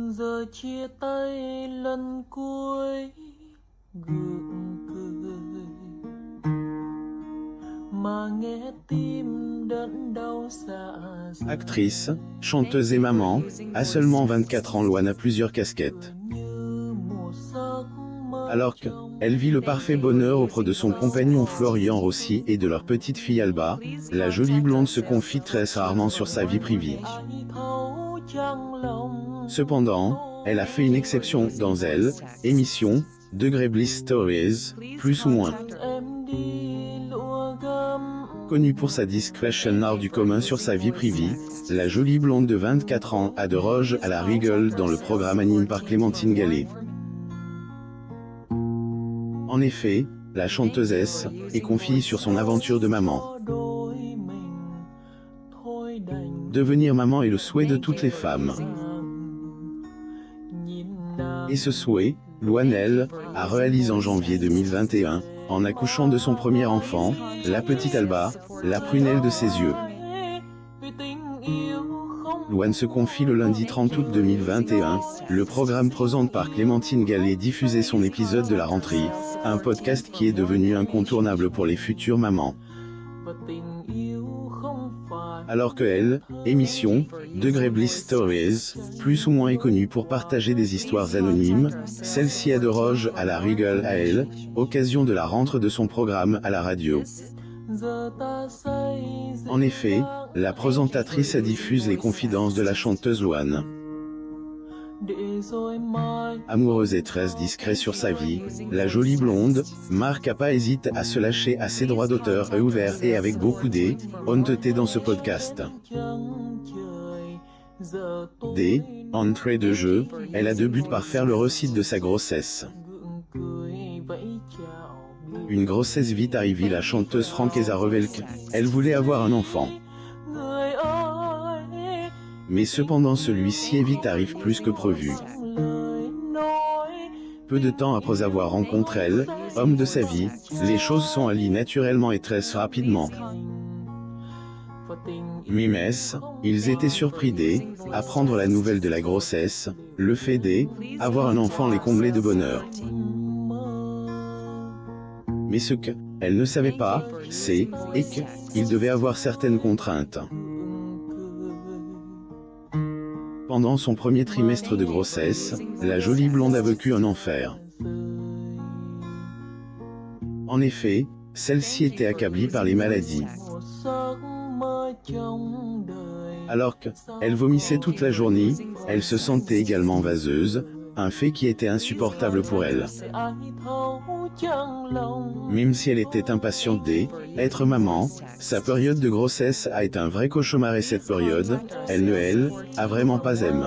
Giờ chia tay lần cuối gượng cười mà nghe tim đớn đau dạ dày. Actrice, chanteuse et maman, à seulement 24 ans, Louane a plusieurs casquettes. Alors qu'elle vit le parfait bonheur auprès de son compagnon Florian Rossi et de leur petite fille Alba, la jolie blonde se confie très rarement sur sa vie privée. Cependant, elle a fait une exception dans Elle, émission, Degré Bliss Stories, plus ou moins. Connue pour sa discrétion hors du commun sur sa vie privée, la jolie blonde de 24 ans a de Roge à la rigole dans le programme animé par Clémentine Gallet. En effet, la chanteuse est confiée sur son aventure de maman. Devenir maman est le souhait de toutes les femmes. Et ce souhait, Louane, elle, a réalisé en janvier 2021, en accouchant de son premier enfant, la petite Alba, la prunelle de ses yeux. Louane se confie le lundi 30 août 2021, le programme présenté par Clémentine Gallet diffusait son épisode de la rentrée, un podcast qui est devenu incontournable pour les futures mamans. Alors que Elle, émission, Degré Bliss Stories, plus ou moins est connue pour partager des histoires anonymes, celle-ci a de Roge à la rigole à Elle, occasion de la rentrée de son programme à la radio. En effet, la présentatrice diffuse les confidences de la chanteuse Louane. Amoureuse et très discrète sur sa vie, la jolie blonde, Marc n'a pas hésité à se lâcher à ses droits d'auteur ouverts et avec beaucoup d'honnêteté dans ce podcast. Entrée de jeu, elle a deux buts par faire le récit de sa grossesse. Une grossesse vite arrivée, la chanteuse Franck a révélé qu'elle voulait avoir un enfant. Mais cependant celui-ci est vite arrive plus que prévu. Peu de temps après avoir rencontré Elle, homme de sa vie, les choses sont allées naturellement et très rapidement. Mimes, ils étaient surpris d'apprendre la nouvelle de la grossesse, le fait d'avoir un enfant les comblait de bonheur. Mais ce qu'elle ne savait pas, c'est qu'il devait avoir certaines contraintes. Pendant son premier trimestre de grossesse, la jolie blonde a vécu un enfer. En effet, celle-ci était accablée par les maladies. Alors qu'elle vomissait toute la journée, elle se sentait également vaseuse, un fait qui était insupportable pour elle. Même si elle était impatiente d'être maman, sa période de grossesse a été un vrai cauchemar et cette période, elle a vraiment pas aimé.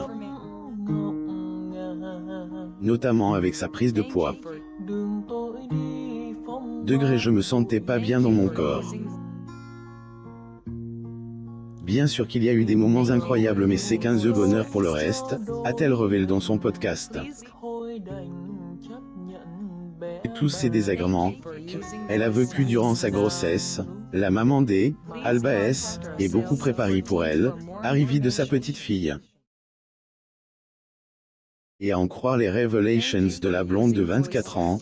Notamment avec sa prise de poids. Je me sentais pas bien dans mon corps. Bien sûr qu'il y a eu des moments incroyables mais c'est qu'un bonheur pour le reste, a-t-elle révélé dans son podcast. Et tous ces désagréments qu'elle a vécu durant sa grossesse, la maman Alba est beaucoup préparée pour elle, arrivée de sa petite fille. Et à en croire les revelations de la blonde de 24 ans,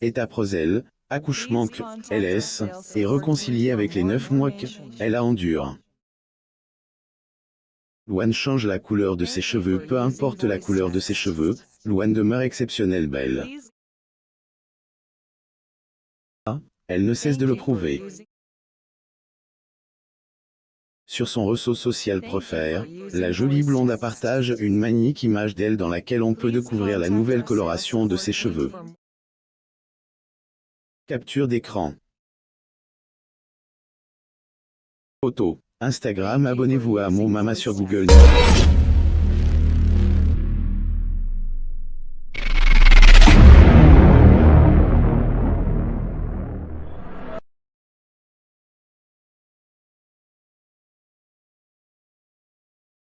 est après elle, accouchement qu'elle est réconciliée avec les 9 mois qu'elle a enduré. Louane change la couleur de ses cheveux, peu importe la couleur de ses cheveux, Louane demeure exceptionnelle belle. Elle ne cesse de le prouver. Sur son réseau social préféré, la jolie blonde partage une magnifique image d'elle dans laquelle on peut découvrir la nouvelle coloration de ses cheveux. Capture d'écran. Photo. Instagram. Abonnez-vous à Mon Mama sur Google.